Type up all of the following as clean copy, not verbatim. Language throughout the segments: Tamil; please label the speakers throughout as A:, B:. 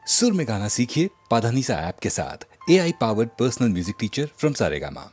A: सुर में गाना सीखिए पाधानीसा ऐप के साथ। AI powered personal music teacher from Saregama.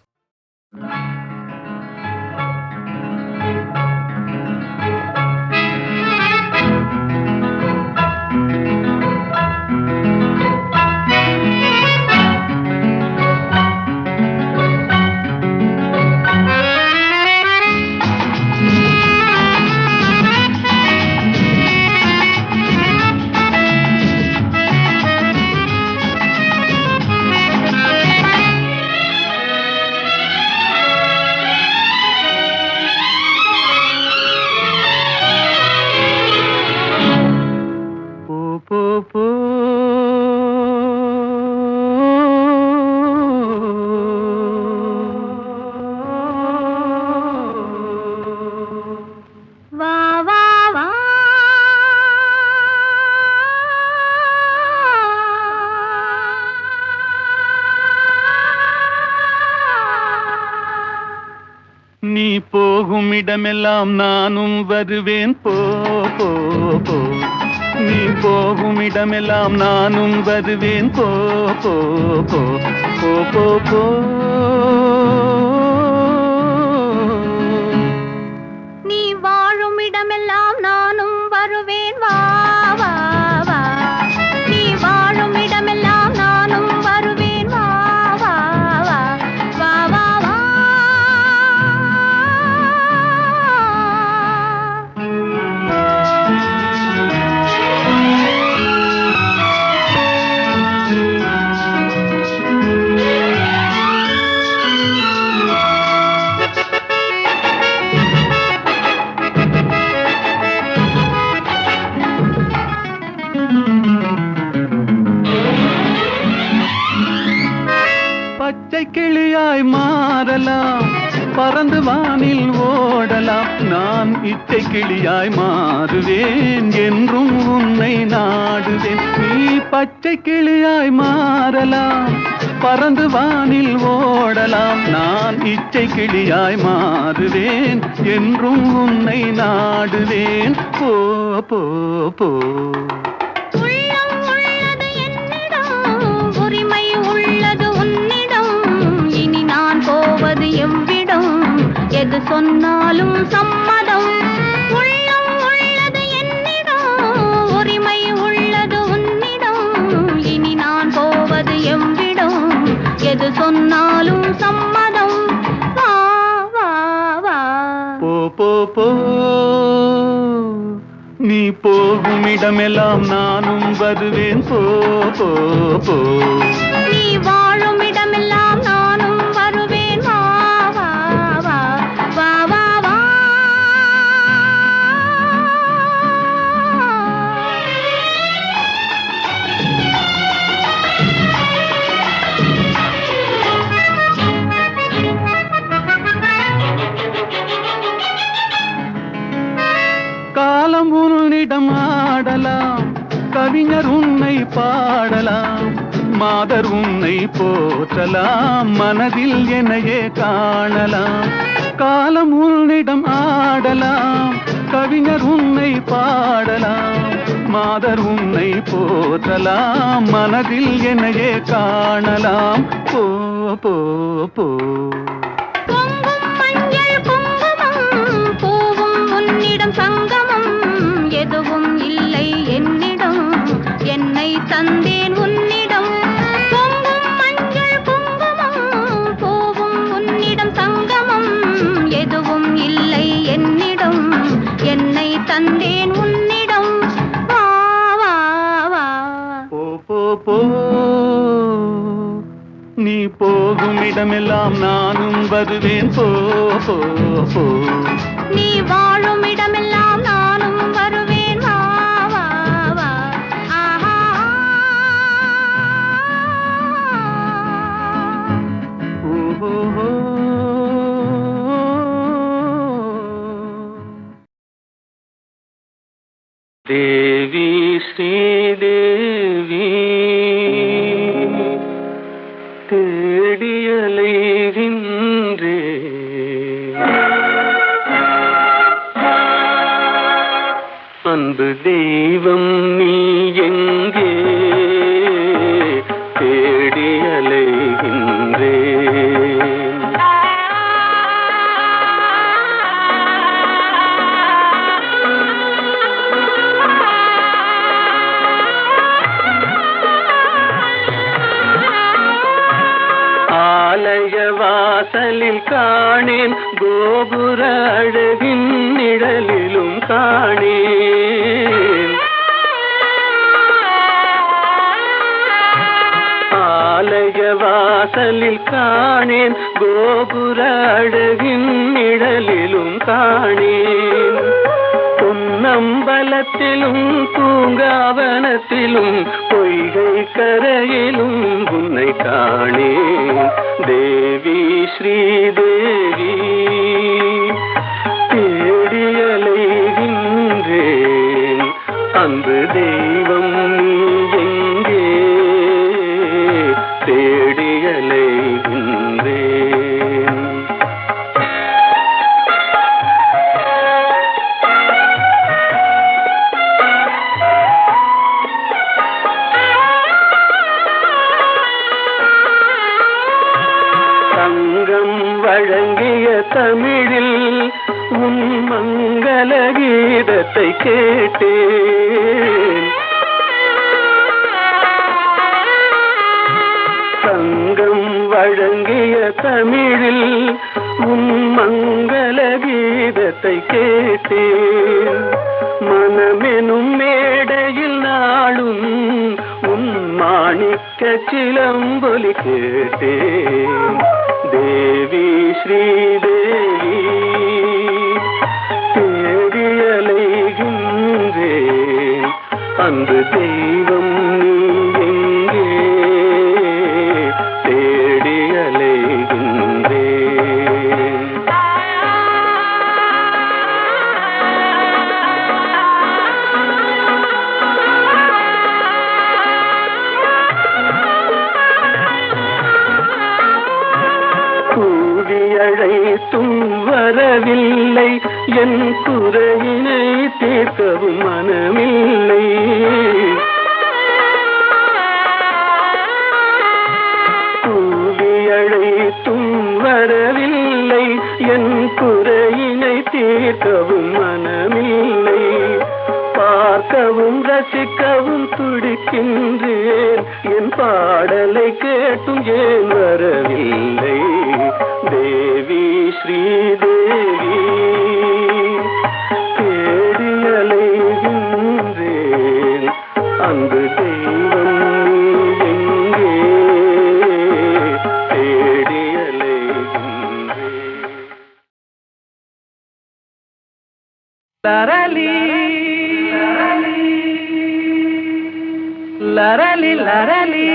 B: நீ போகுமிடமெல்லாம் நானும் வருவேன் போ போ போ. நீ போகுமிடமெல்லாம் நானும் வருவேன் போ போ போ போ போ போ.
C: நீ வாழுமிடமெல்லாம் நானும் வருவேன் வா வா வா. நீ வாழுமிடமெல்லாம் நானும் வருவேன் வா வா வா வா வா வா.
B: பச்சை கிளியாய் மாறலாம், பறந்து வானில் ஓடலாம். நான் இச்சை கிளியாய் மாறுவேன், என்றும் உன்னை நாடுவேன். நீ பச்சை கிளியாய் மாறலாம், பறந்து வானில் ஓடலாம். நான் இச்சை கிளியாய் மாறுவேன், என்றும் உன்னை நாடுவேன். போ போ போ.
C: உள்ளம் உள்ளது என்னிடம், உரிமை உள்ளது உன்னிடம். இனி நான் போவது எவ்விடம், எது சொன்னாலும் சம்மதம். உள்ளம் உள்ளது என்னிடம், உரிமை உள்ளது உன்னிடம். இனி நான் போவது எவ்விடம், எது சொன்னாலும் சம்மதம். வா வா வா.
B: போ போ போ. நீ போகுமிடமெல்லாம் நானும் வருவேன் போ போ போ.
C: நீ வாழுமிடமெல்லாம் நானும் வருவேன் வா வா வா வா வா வா.
B: காலம் உன்னிடம் ஆடலாம், கவிஞர் உன்னை பாடலாம். மாதர் உன்னை போற்றலாம், மனதில் என்னையே காணலாம். காலம் உன்னிடம் ஆடலாம், கவிஞர் உன்னை பாடலாம். மாதர் உன்னை போற்றலாம், மனதில் என்னையே காணலாம். போ போ போ.
C: பொங்கும் மஞ்சள் குங்குமம், பூவும் உன்னிடம் சங்கமம். எதுவும் இல்லை என்னிடம், என்னை தந்தேன் உன்னிடம். பொங்கும் மஞ்சள் குங்குமம், பூவும் உன்னிடம் சங்கமம். எதுவும் இல்லை என்னிடம், என்னை தந்தேன் உன்னிடம். வா வா வா.
B: போ போ போ. நீ போகுமிடமெல்லாம் நானும் வருவேன் போ போ போ.
C: நீ வாழுமிடமெல்லாம் நானும் வருவேன் வா வா வா. ஆஹா.
B: ஓஹோ. தேவி ஸ்ரீதேவி தேடியலைகின்றே. அன்பு தெய்வம் நீ எங்கே? வாசலில் காணேன் கோபுர அழகின் நிழலிலும் காணேன் ஆலய வாசலில் காணேன் கோபுர அழகின் நிழலிலும் காணேன் பொன்னம்பலத்திலும் பூங்காவனத்திலும் பொய்கை கரையிலும் உன்னை காணேன் தேவி ஸ்ரீதேவி தேடியலைகின்றேன் அன்பு தெய்வம் நீ எங்கே தேடியலைகின்றேன் தங்கம் வழங்கிய தமிழில் உன் மங்கள கீதத்தை கேட்டேன் தங்கம் வழங்கிய தமிழில் உன் மங்கள கீதத்தை கேட்டேன் மனமெனும் மேடையில் நாளும் உன் மாணிக்க சிலம்பொலி கேட்டேன் தேவி ஸ்ரீதேவி தேடியலைகின்றேன் அன்பு தெய்வம் நீ எங்கே தேடியலைகின்றேன் அழைத்தும் வரவில்லை என் குறையினை தீர்க்கவும் மனமில்லை கூவி அழைத்தும் வரவில்லை என் குறையினை தீர்க்கவும் மனமில்லை பார்க்கவும் ரசிக்கவும் துடிக்கின்றேன் என் பாடலை கேட்டும் ஏன் வரவில்லை தேவி ஸ்ரீதேவி தேடியலைகின்றேன் அன்பு தெய்வம் நீ எங்கே தேடியலைகின்றேன் லரலி லரலி லரலி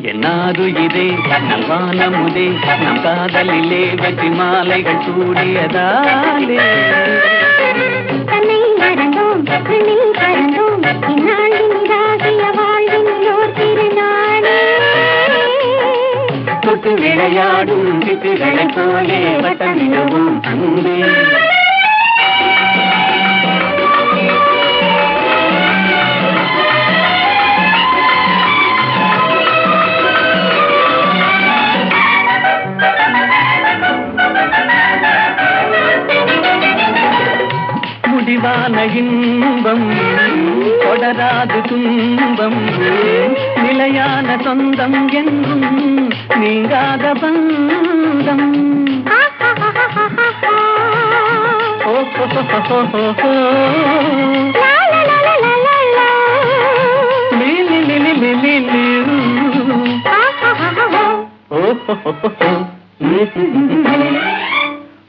B: என்னாதுயிரே நல்வானமுதே நம் காதலிலே வெற்றி மாலைகள் சூடியதாலே
C: தன்னை மறந்தோம் விண்ணில் பறந்தோம் இந்நாளின் இதாகிய வாழ்வின் ஓர் திருநாளே
B: தொட்டு விளையாடும் சிட்டுகளைப் போலே வட்டமிடுவோம் அன்பே முடிவான இன்பம் தொடராது துன்பம் நிலையான சொந்தம் என்றும் நீங்காத பந்தம்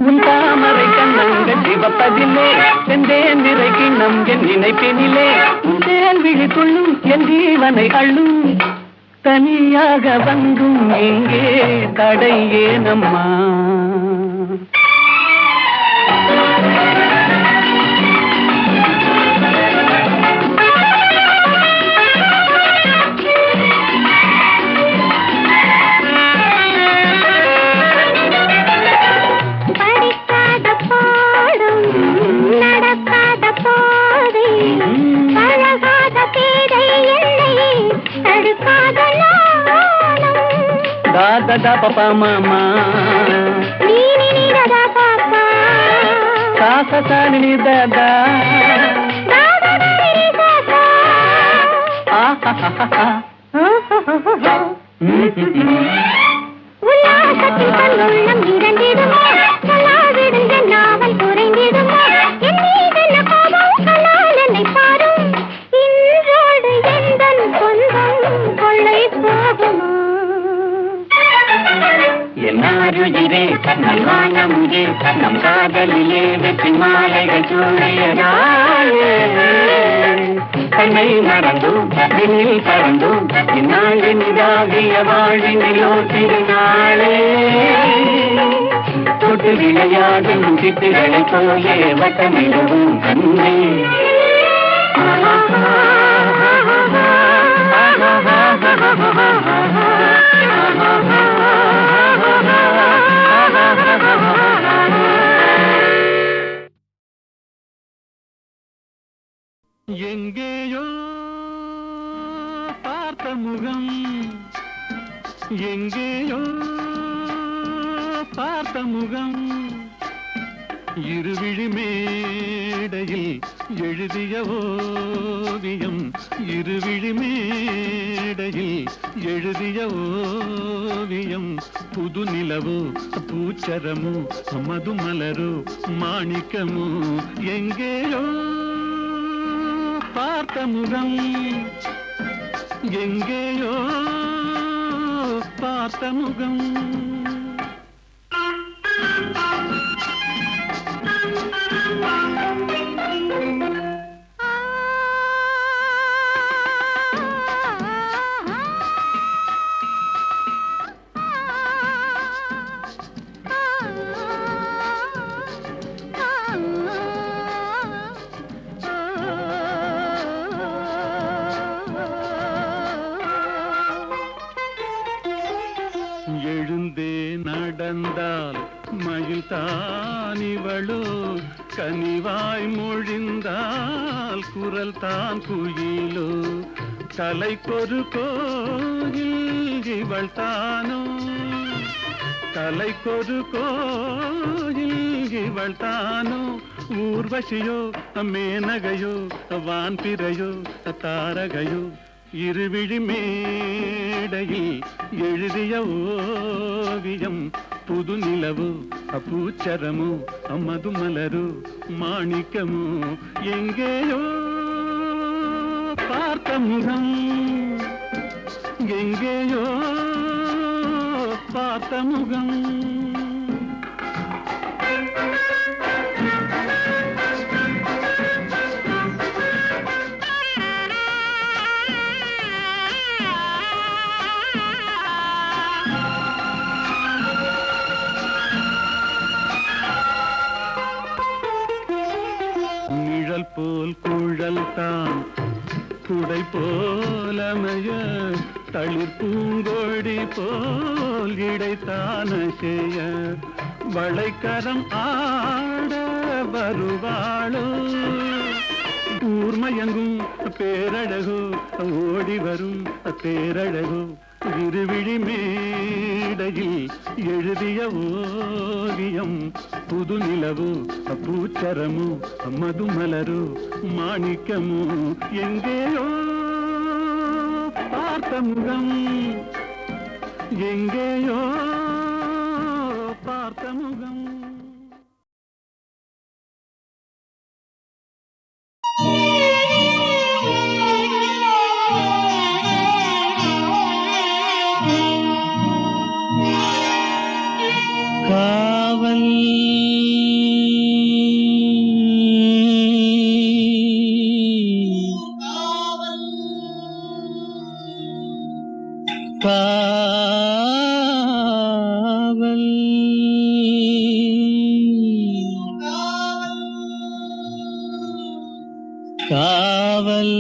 B: உன் தாமரை கண்ணங்கள் சிவப்பதிலே செந்தேன் நிறை கிண்ணம் என் நினைப்பினிலே உன் தேன் விழித்துள்ளும் என் ஜீவனை அள்ளும் தனியாக வந்தும் எங்கே தடை ஏனம்மா ததா பப்பா மாமா
C: நீ ததா பாப்பா
B: சாச சாணி ததா
C: தாதா நீ தாத்தா உல்லாசத்தில் தன்னுள்ளம் இறந்திடுமோ சொல்லாவிடும் என் நாவல் குறைந்திடுமோ என் மீதென்ன கோபம் சொன்னால் என்னை பாரும் இன்றோடு எந்தன் சொந்தம் கொள்ளை போகுமோ
B: என்னாருயிரே நல்வான முகே நம் காதலிலே வெற்றி மாலைகள் சூழியதாயே தன்னை மறந்தோம் விண்ணில் பறந்தோம் இந்நாளினிதாகிய வாழ்வினிலோ திருநாளே தொட்டு விளையாடும் சிட்டுகளை போலே வட்டமிடுவோம் கண்ணே எங்கேயோ பார்த்த முகம் எங்கேயோ பார்த்த முகம் இருவிழி மேடையில் எழுதிய ஓவியம் இருவிழி மேடையில் எழுதிய ஓவியம் புது நிலவோ பூச்சரமோ மதுமலரோ மாணிக்கமோ எங்கேயோ பார்த்த முகம் எங்கேயோ பார்த்த முகம் எழுந்தே நடந்தால் மயில் தானிவளோ கனிவாய் மொழிந்தால் குரல் தான் குயிலோ கலைக்கொரு கோயில் இவள் தானோ கலைக்கொரு கோயில் இவள் தானோ ஊர்வசியோ மேனகையோ வான்பிறையோ தாரகையோ இருவிழி மேடையில் எழுதிய ஓவியம் புது நிலவு பூச்சரமோ மதுமலரு மாணிக்கமோ எங்கேயோ பார்த்த முகம் எங்கேயோ பார்த்த முகம் நிழல் போல் குழல் தான் குடை போலமைய தளிர் பூங்கொடி போல் இடைத்தான செய்ய வளைக்கரம் ஆட வருவாளோ ஊர்மயங்கும் பேரழகோ ஓடி வரும் பேரழகோ இருவிழி மேடையில் எழுதிய ஓவியம் புது நிலவு பூச்சரமோ மதுமலரு மாணிக்கமோ எங்கேயோ பார்த்த முகம் எங்கேயோ பார்த்த முகம் காவல் காவல் காவல்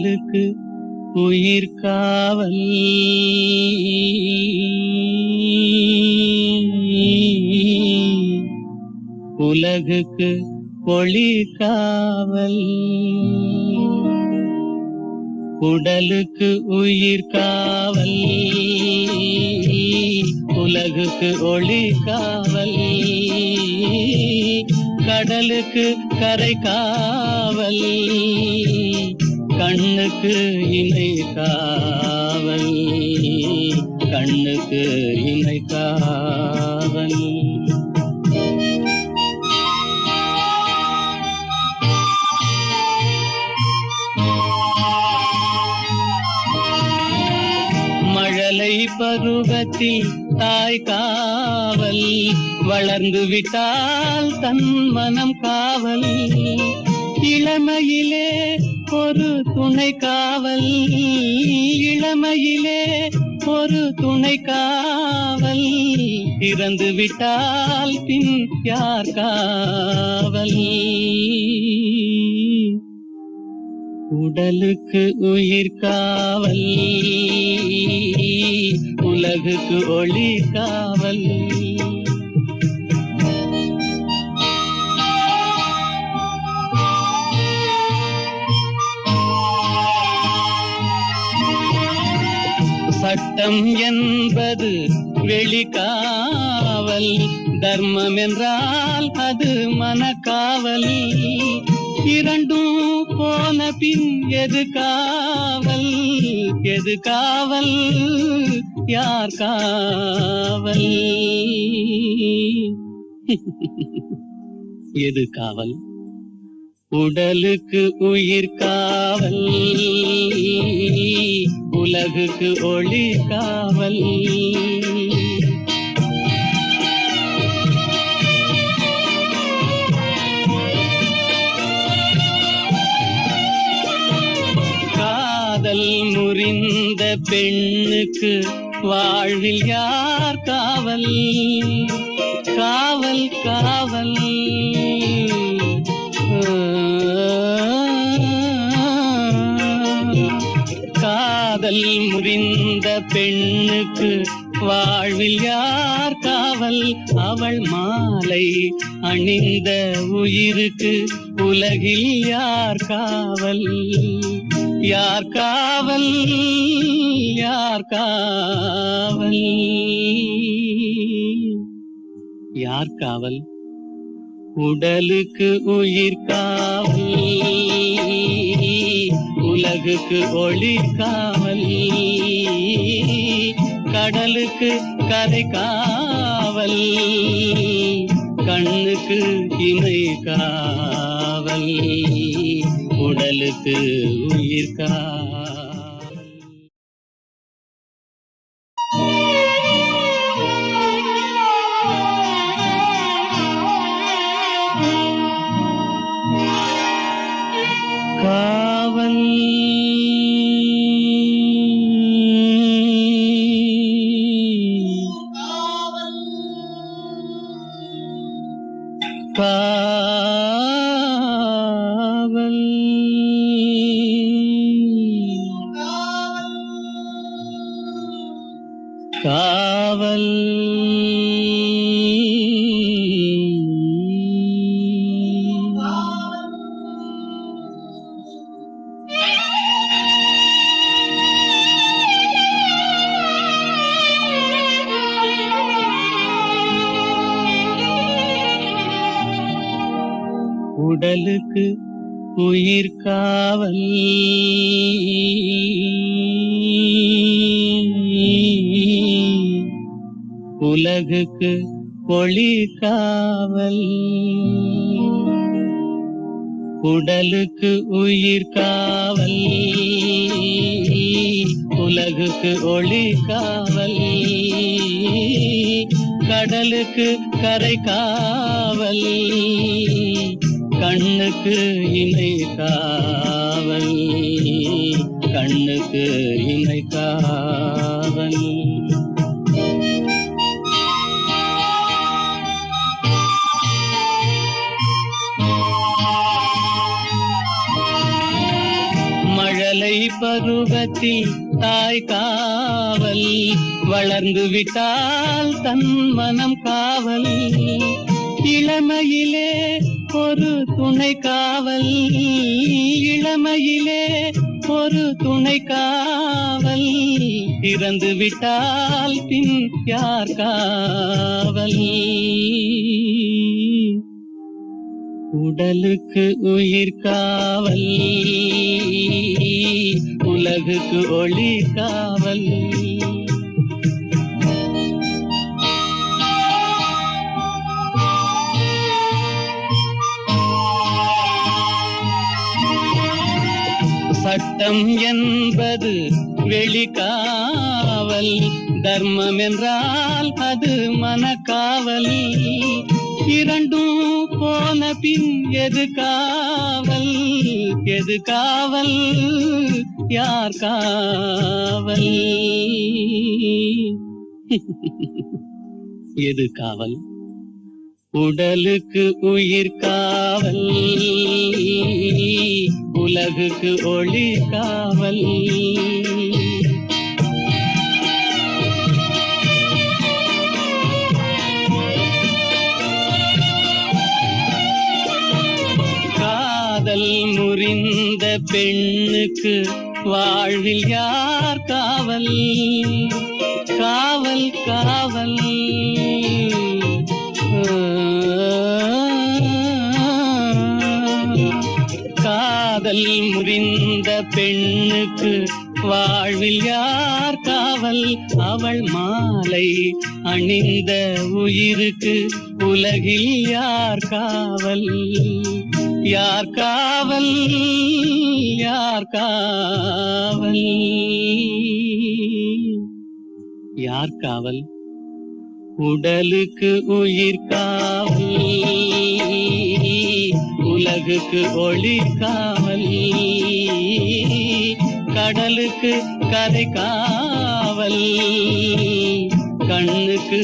B: உடலுக்கு உயிர் காவல் உலகுக்கு ஒளி காவல் உடலுக்கு உயிர் காவல் உலகுக்கு ஒளி காவல் கடலுக்கு கரை காவல் கண்ணுக்கு இணை காவல் கண்ணுக்கு இணை காவல் மழலை பருவத்தில் தாய் காவல் வளர்ந்து விட்டால் தன் மனம் காவல் இளமையிலே ஒரு துணை காவல் இளமையிலே ஒரு துணை காவல் இறந்து விட்டால் பின் யார் காவல் உடலுக்கு உயிர் காவல் உலகுக்கு ஒளி காவல் சட்டம் என்பது வெளிக்காவல் தர்மம் என்றால் அது மனக்காவல் இரண்டும் போன பின் எது காவல் எது காவல் யார் காவல் எது காவல் உடலுக்கு உயிர் காவல் உலகுக்கு ஒளி காவல் காதல் முறிந்த பெண்ணுக்கு வாழ்வில் யார் காவல் காவல் காவல் காதல் முறிந்த பெண்ணுக்கு வாழ்வில் யார் காவல் அவள் மாலை அணிந்த உயிருக்கு உலகில் யார் காவல் யார் காவல் யார் காவல் யார் காவல் உடலுக்கு உயிர் காவல் உலகுக்கு ஒளி காவல் கடலுக்கு கரை காவல் கண்ணுக்கு இணை காவல் உடலுக்கு உயிர் காவல் காவல் காவல் காவல் உடலுக்கு உயிர் காவல் உலகுக்கு ஒளி காவல் உடலுக்கு உயிர் காவல் உலகுக்கு ஒளி காவல் கடலுக்கு கரை காவல் கண்ணுக்கு இணை காவல் கண்ணுக்கு இணை காவல் மழலை கர்ப்பத்தில் தாய் காவல், வளர்ந்து விட்டால் தன் மனம் காவல். இளமையிலே ஒரு துணை காவல், இளமையிலே ஒரு துணை காவல், இறந்து விட்டால் பின் யார் காவல்? உடலுக்கு உயிர் காவல், உலகுக்கு ஒளி காவல். சட்டம் என்பது வெளிக்காவல், தர்மம் என்றால் அது மனக்காவல். இரண்டும் போன பின் எது காவல்? எது காவல்? யார் காவல்? எது காவல்? உடலுக்கு உயிர் காவல், உலகுக்கு ஒளி காவல். காதல் முறிந்த பெண்ணுக்கு வாழ்வில் யார் காவல்? காவல் காவல். காதல் முறிந்த பெண்ணுக்கு வாழ்வில் யார் காவல்? அவள் மாலை அணிந்த உயிருக்கு உலகில் யார் காவல்? யார் காவல்? யார் காவல்? யார் காவல்? உடலுக்கு உயிர் காவல், உலகுக்கு ஒளி காவல். கடலுக்கு கரை காவல், கண்ணுக்கு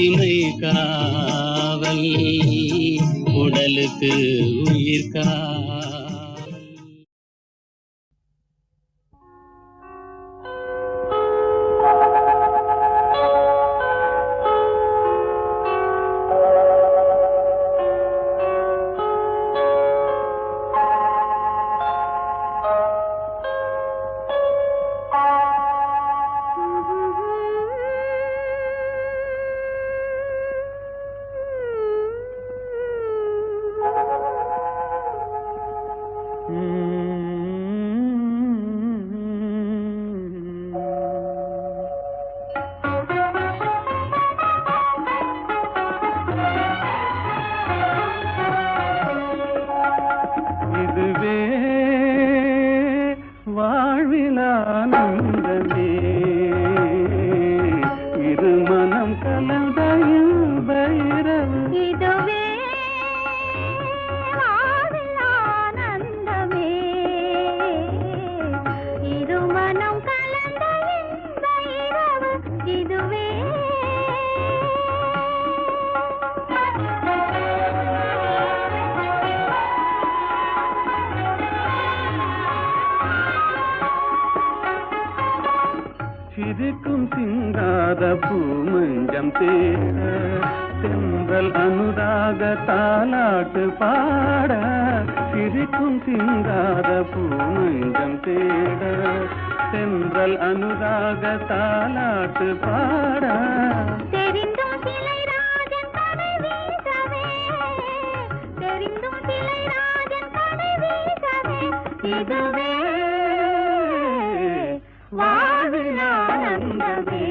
B: இமை காவல், உடலுக்கு உயிர் காவல்.
D: இதுவே வாழ்வில் ஆனந்தமே, இது மனம் கலந்த பைரவ.
C: இதுவே வாழ்வில் ஆனந்தமே, இது மனம் கலந்த பைரவ. இதுவே
D: சிரிக்கும் சிங்காத பூமஞ்சம் தேட, தென்றல் அனுராக தாலாட்டு பாட. சிரிக்கும் சிங்காத பூமஞ்சம் தேட, தென்றல் அனுராக தாலாட்டு பாட.
C: தெரிந்தும் சிலை ராஜன் கடை வீசவே, தெரிந்தும் சிலை ராஜன் கடை வீசவே. இதுவே வாழ்வில் ஆனந்தமே.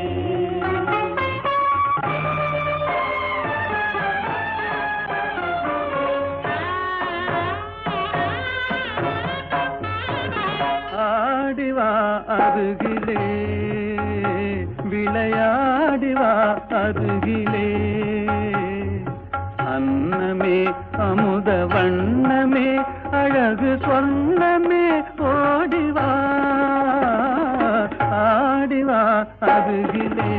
D: ஆடிவா அருகிலே, விளையாடிவா அருகிலே. அன்னமே அமுத வண்ணமே, அழகு சொன்னமே, ஓடிவா ஆடிவா அருகிலே,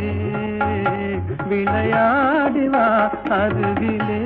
D: விளையாடிவா அருகிலே.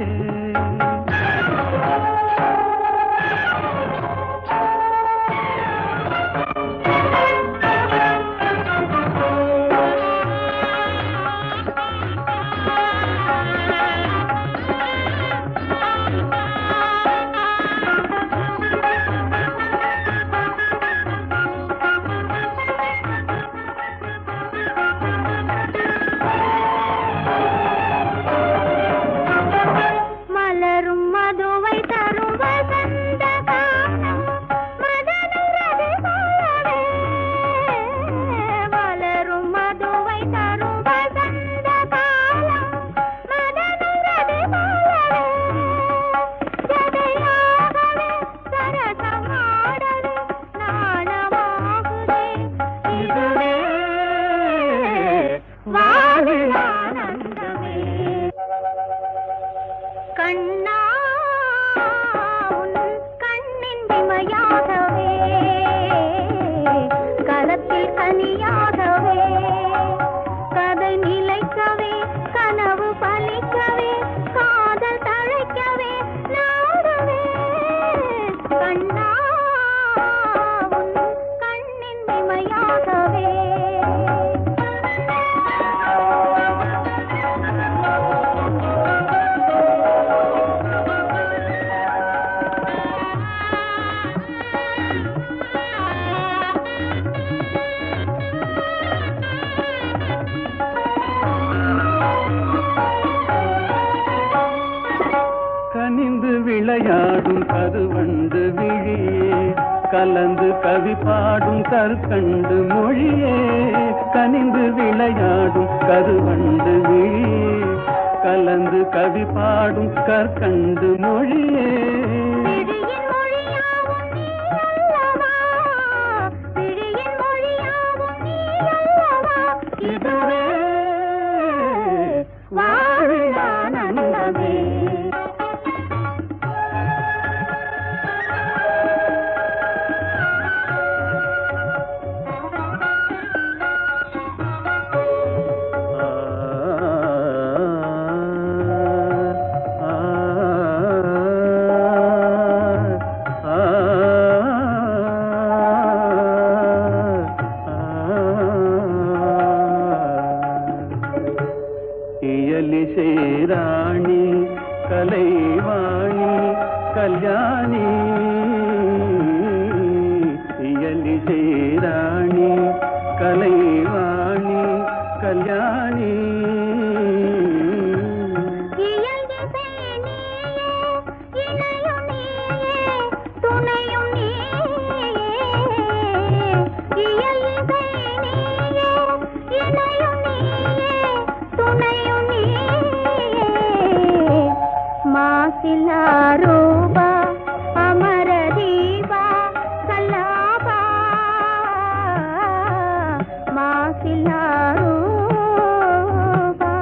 C: கண்ணா உன் கண்ணின் இமையாகவே கரத்தில் கனியாகவே கதை நிலைக்கவே கனவு பலிக்கவே காதல் தழைக்கவே நாடவே கண்ணா உன் கண்ணின் இமையாகவே
D: கனிந்து விளையாடும் கருவண்டு விழியே கலந்து கவி பாடும் கற்கண்டு மொழியே கனிந்து விளையாடும் கருவண்டு விழியே கலந்து கவி பாடும் கற்கண்டு மொழியே
C: விழியின் மொழியாவும் நீ அல்லவா விழியின் மொழியாவும் நீ அல்லவா
D: இதுவே
C: வாழில் ஆனந்தமே
D: ராணி கலைவாணி கல்யாணி இயலிசை ராணி கலைவாணி கல்யாணி
C: இயல்கிசை நீயே இணையும் நீயே துணையும் நீயே இயல்கிசை நீயே இணையும் நீயே துணையும் நீயே மாசிலா ரூபா அமர தீபா கல்லாபா மாசிலா ரூபா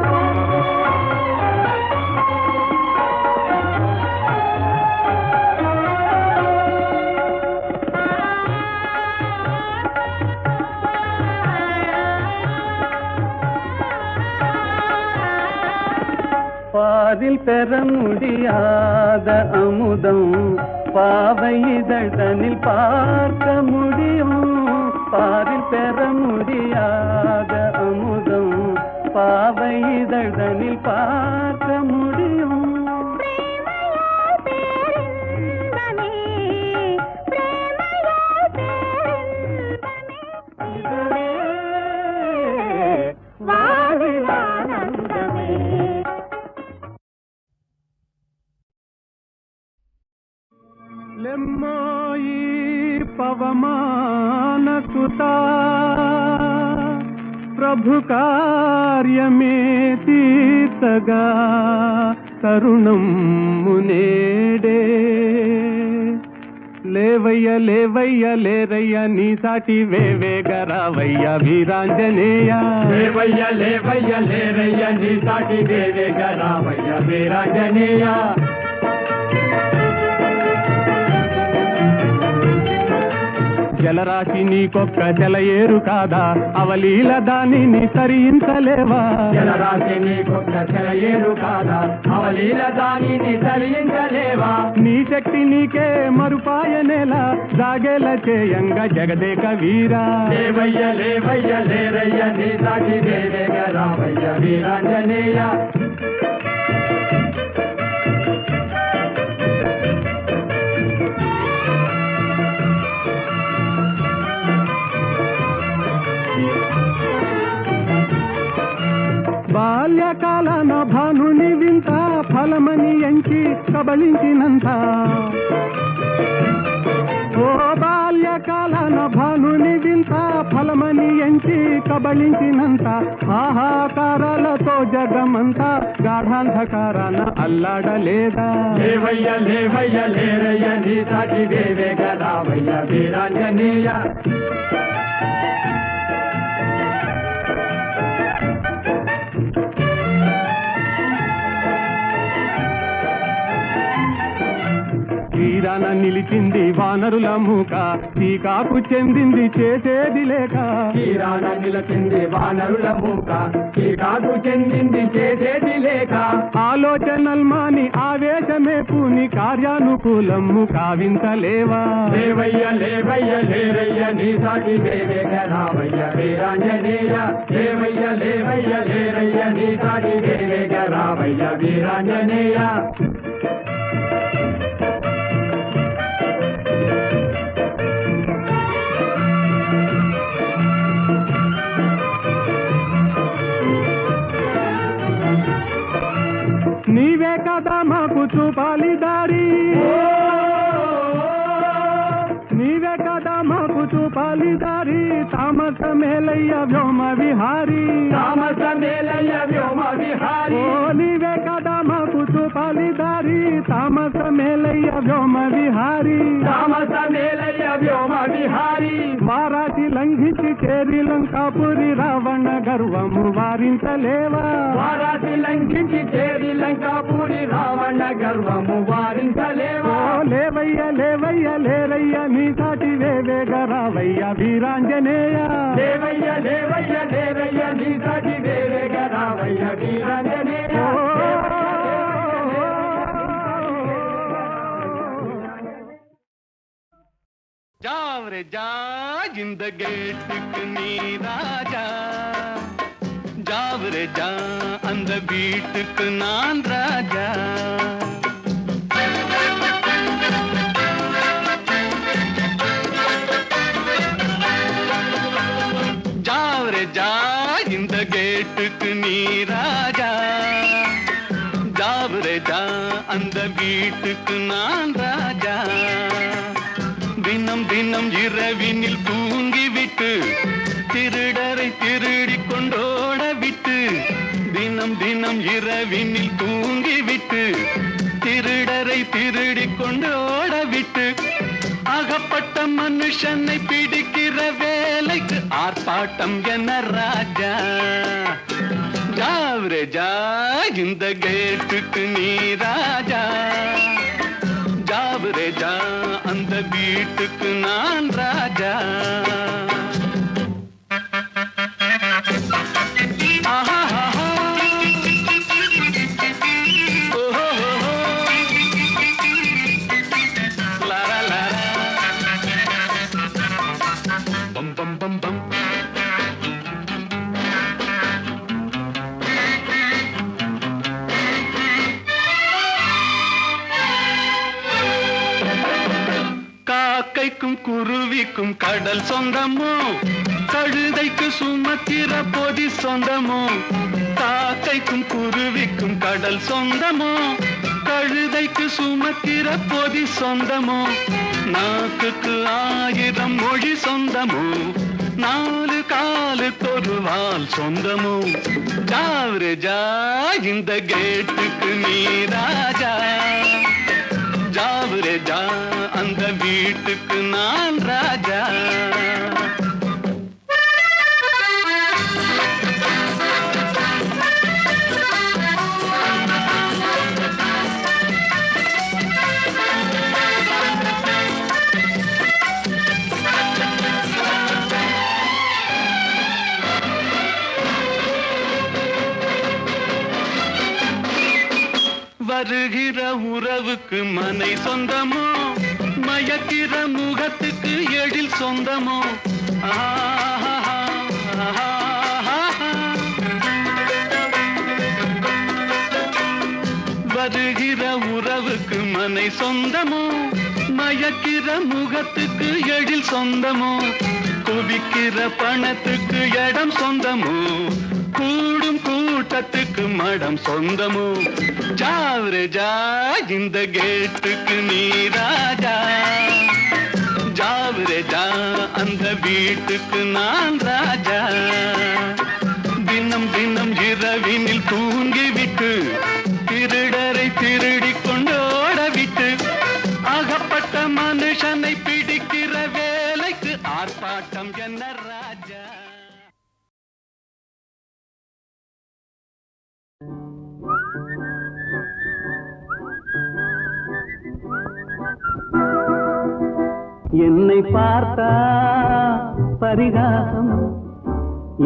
D: பாரில் பெற முடியாத அமுதம் பாவை இதழ்தனில் பார்க்க முடியும் பாரில் பெற முடியாத அமுதம் பாவை இதழ்தனில் பார்க்க முடியும்
C: பிரேமையால் பேரின்பமே பிரேமையால் பேரின்பமே
D: இதுவே
C: வாழில் ஆனந்தமே
D: లెమ్మోయి పవమాన సుతా ప్రభు కార్యమే తీర్చగా తరుణం మునేడే లేవయ్య లేవయ్య లేరయ్య నీ సాటి వేవేగరావయ్య వీరాంజనేయ
E: లేవయ్య లేవయ్య లేరయ్య నీ సాటి వేవేగరావయ్య వీరాంజనేయ
D: జలరాశి నీకొక్క జలయేరు కాదా అవలీల దానిని తరించలేవా
E: జలరాశి నీకొక్క చెలయేరు కాదా అవలీల దానిని తరించలేవా
D: నీ శక్తి నీకే మరుపాయనేలా జాగేల చేయంగా జగదేక వీరా
E: లేవయ్య లేవయ్య లేరయ్య నీ సాటి వేవేగరావయ్య వీరాంజనేయ
D: బాల్యకాలన భానుని వింత ఫలమని ఎంచి కబళించినంత ఓ బాల్యకాలన భానుని వింత ఫలమని ఎంచి కబళించినంత ఆహాకారాలతో జగమంతా గాఢాంధకారాన అల్లాడలేదా
E: లేవయ్య లేవయ్య లేరయ్య నీ సాటి వేవేగరావయ్య వీరాంజనేయ
D: పలికింది వానరుల మూక, చీకాకు చెందింది చేసేది లేక.
E: తీరాన నిలచింది వానరుల మూక, చీకాకు చెందింది చేసేది లేక.
D: ఆలోచనల్మాని ఆవేశమే పూని కార్యానుకూలము కావించలేవా.
E: లేవయ్య లేవయ్య లేరయ్య నీ సాటి వేవేగ రావయ్య వీరాంజనేయ. లేవయ్య లేవయ్య లేరయ్య నీ సాటి వేవేగ రావయ్య వీరాంజనేయ.
D: నీవే కదా మాకు చూపాలి దారి, నీవే కదా మాకు చూపాలి దారి. తామస మేలయ్య వ్యోమ విహారీ,
E: తామస మేలయ్య వ్యోమ విహారీ.
D: ఓ నీవే కదా మాకు చూపాలి దారి. తామస మేలయ్య వ్యోమ విహారీ,
E: తామస మేలయ్య వ్యోమ విహారీ.
D: వారాసి లంఘించి చేరి లంకాపురి రావణ గర్వము వారించలేవా.
E: వారాసి లంఘించి చేరి లంకాపురి రావణ గర్వము వారించలేవా.
D: ఓ లేవయ్య లేవయ్య లేరయ్య నీ సాటి వేవేగ రావయ్య వీరాంజనేయ.
E: లేవయ్య లేవయ్య లేరయ్య నీ సాటి వేవేగ రావయ్య వీరాంజనేయ.
B: ஜாவரே ஜா இந்த கேட்டுக்கு நீ ராஜா, ஜாவரே ஜா அந்த வீட்டுக்கு நான் ராஜா. ஜாவரே ஜா இந்த கேட்டுக்கு நீ ராஜா, ஜாவரே ஜா அந்த வீட்டுக்கு நான் ராஜா. தினம் தினம் இரவினில் தூங்கிவிட்டு திருடரை திருடி கொண்டோட விட்டு, தினம் தினம் இரவினில் தூங்கிவிட்டு திருடரை திருடி கொண்டோட விட்டு, அகப்பட்ட மனுஷனை பிடிக்கிற வேலைக்கு ஆர்ப்பாட்டம் என ராஜா. ஜாவரே ஜா இந்த கேட்டுக்கு நீ ராஜா, ஜாவரே ஜா அந்த வீட்டுக்கு நான் ராஜா. பம் பம் பம் பம். காக்கைக்கும் குருவிக்கும் கடல் சொந்தமோ, கழுதைக்கு சுமக்கிற பொதி சொந்தமோ. காக்கைக்கும் குருவிக்கும் கடல் சொந்தமோ, கழுதைக்கு சுமக்கிற பொதி சொந்தமோ. நாக்குக்கு 1000 மொழி சொந்தமோ, 4 காலுக்கு ஒரு வால் சொந்தமோ. ஜாவரே ஜா இந்த கேட்டுக்கு நீ ராஜா, ஜாவரே ஜா அந்த வீட்டுக்கு நான் ராஜா. வருகிற உறவுக்கு மனை சொந்தமோ, மயக்கிற முகத்துக்கு எழில் சொந்தமோ. வருகிற உறவுக்கு மனை சொந்தமோ, மயக்கிற முகத்துக்கு எழில் சொந்தமோ. குவிக்கிற பணத்துக்கு இடம் சொந்தமோ, கூடும் கூட்டத்துக்கு மடம் சொந்தமோ. ஜாவரே ஜா இந்த கேட்டுக்கு நீ ராஜா, ஜாவரே ஜா அந்த வீட்டுக்கு நான் ராஜா. தினம் தினம் இரவினில் தூங்கிவிட்டு திருடரை திருடி கொண்டோட விட்டு, அகப்பட்ட மனுஷனை பிடிக்கிற வேலைக்கு ஆர்ப்பாட்டம் என்ன ராஜா.
F: என்னை பார்த்தா பரிகாசம்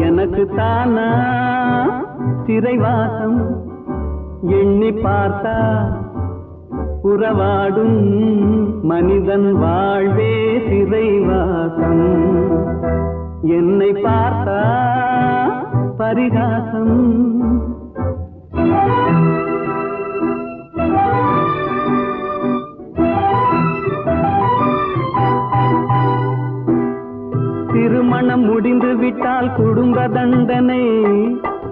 F: எனக்கு தானா சிறைவாசம் எண்ணி பார்த்தா உறவாடும் மனிதன் வாழ்வே சிறைவாசம் என்னை பார்த்தா பரிகாசம் திருமணம் முடிந்து விட்டால் குடும்ப தண்டனை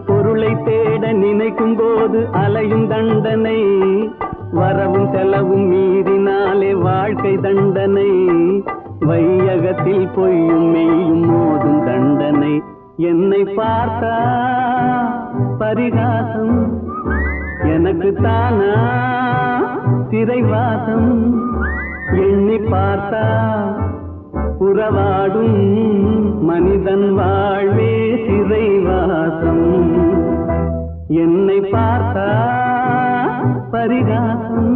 F: பொருளை தேட நினைக்கும் போது அலையும் தண்டனை வரவும் செலவும் மீறினாலே வாழ்க்கை தண்டனை வையகத்தில் பொய்யும் மெய்யும் மோதும் தண்டனை என்னை பார்த்தா பரிகாசம் எனக்கு தானா சிறைவாசம் எண்ணி பார்த்தா உறவாடும் மனிதன் வாழ்வே சிறைவாசம் என்னை பார்த்தா பரிகாசம்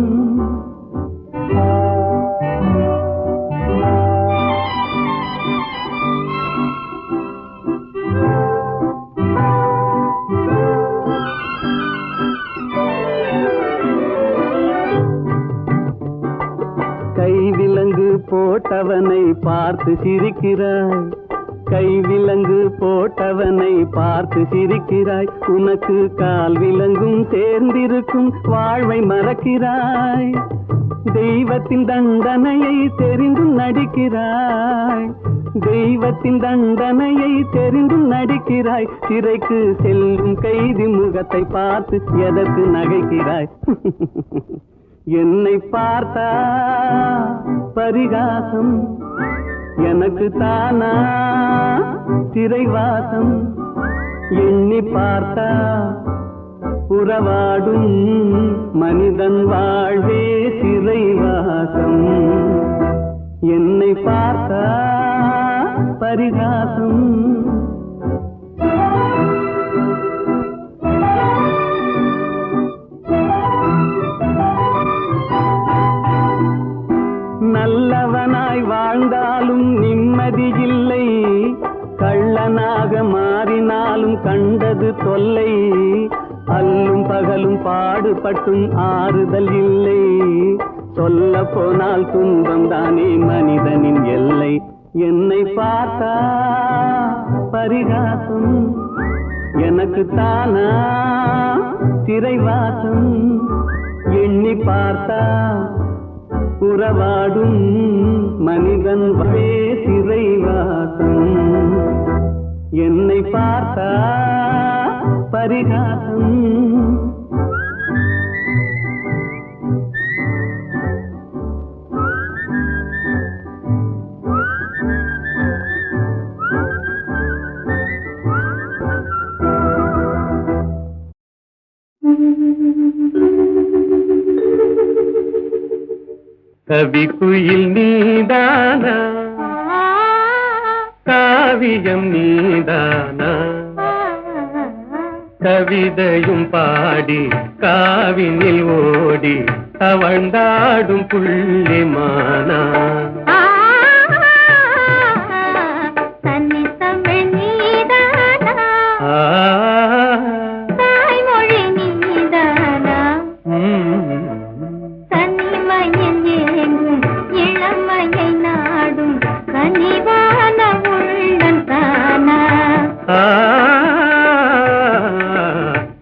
F: கைவிலங்கு போட்டவனை பார்த்து சிரிக்கிறாய் கைவிலங்கு போட்டவனை பார்த்து சிரிக்கிறாய் உனக்கு கால் விலங்கும் சேர்ந்திருக்கும் வாழ்வை மறக்கிறாய் தெய்வத்தின் தண்டனையை தெரிந்தும் நடிக்கிறாய் தெய்வத்தின் தண்டனையை தெரிந்தும் நடிக்கிறாய் சிறைக்கு செல்லும் கைதி முகத்தை பார்த்து எதற்கு நகைக்கிறாய் என்னை பார்த்தா பரிகாசம் எனக்கு தானா சிறைவாசம் எண்ணி பார்த்தா உறவாடும் மனிதன் வாழ்வே சிறைவாசம் என்னை பார்த்தா பரிகாசம் நல்லவனாய் வாழ்ந்தாலும் நிம்மதி இல்லை கள்ளனாக மாறினாலும் கண்டது தொல்லை அல்லும் பகலும் பாடுபட்டும் ஆறுதல் இல்லை சொல்ல போனால் துன்பம் தானே மனிதனின் எல்லை என்னை பார்த்தா பரிகாசம் எனக்கு தானா சிறைவாசம் எண்ணி பார்த்தா உறவாடும் மனிதன் வாழ்வே சிறைவாசம் என்னை பார்த்தா பரிகாசம்
E: கவி குயில் நீதானா காவியம் நீதானா கவிதையும் பாடி காவினில் ஓடி தவழ்ந்தாடும் புள்ளிமானா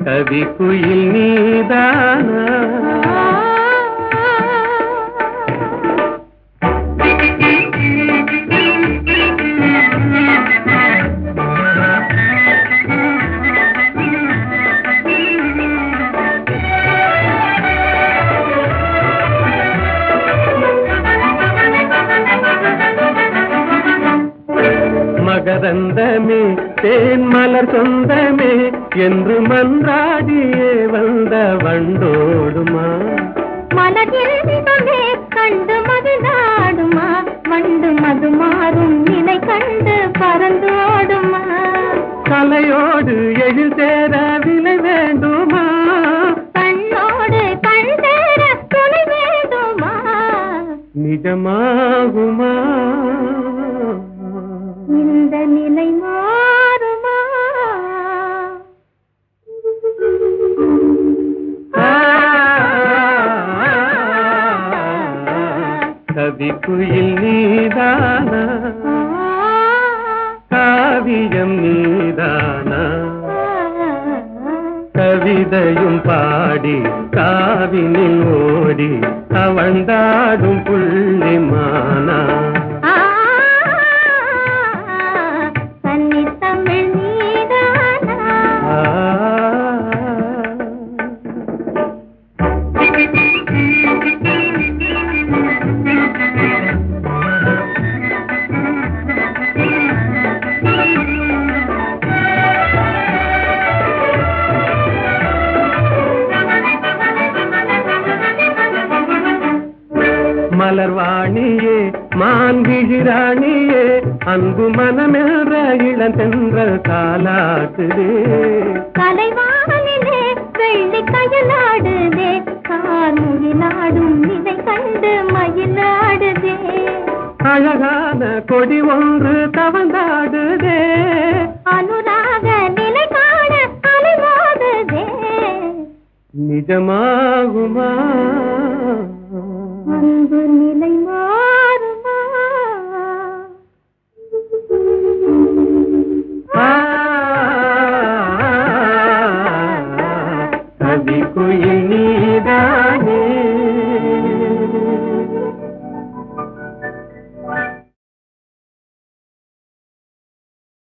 E: கவி குயில் நீதானா மகரந்தமே தேன் மலர் சொந்தமே என்று மன்றாடியே வந்த வண்டோடுமா
C: மலர்ந்தமே கண்டு மது நாடுமா வண்டு மது மாறும் நிலை கண்டு பறந்தோடுமா
E: கலையோடு எழில் சேர விலை வேண்டுமா
C: கண்ணோடு கண் சேர துணை வேண்டுமா
E: நிஜமாகுமா கவிக்குயில் நீதானா காவியம் நீதானா கவிதையும் பாடி காவினில் ஓடி தவழ்ந்தாடும் புள்ளிமானா மலர்வாணியே மான்விழிராணியே அன்பு மனமென்ற இளந்தென்ற காலாட்டுதே
C: கலைவானிலே வெள்ளி கயலாடுதே கார்முகிலாடும் இதை கண்டு மயிலாடுதே
E: அழகான கொடி ஒன்று தவந்தாடுதே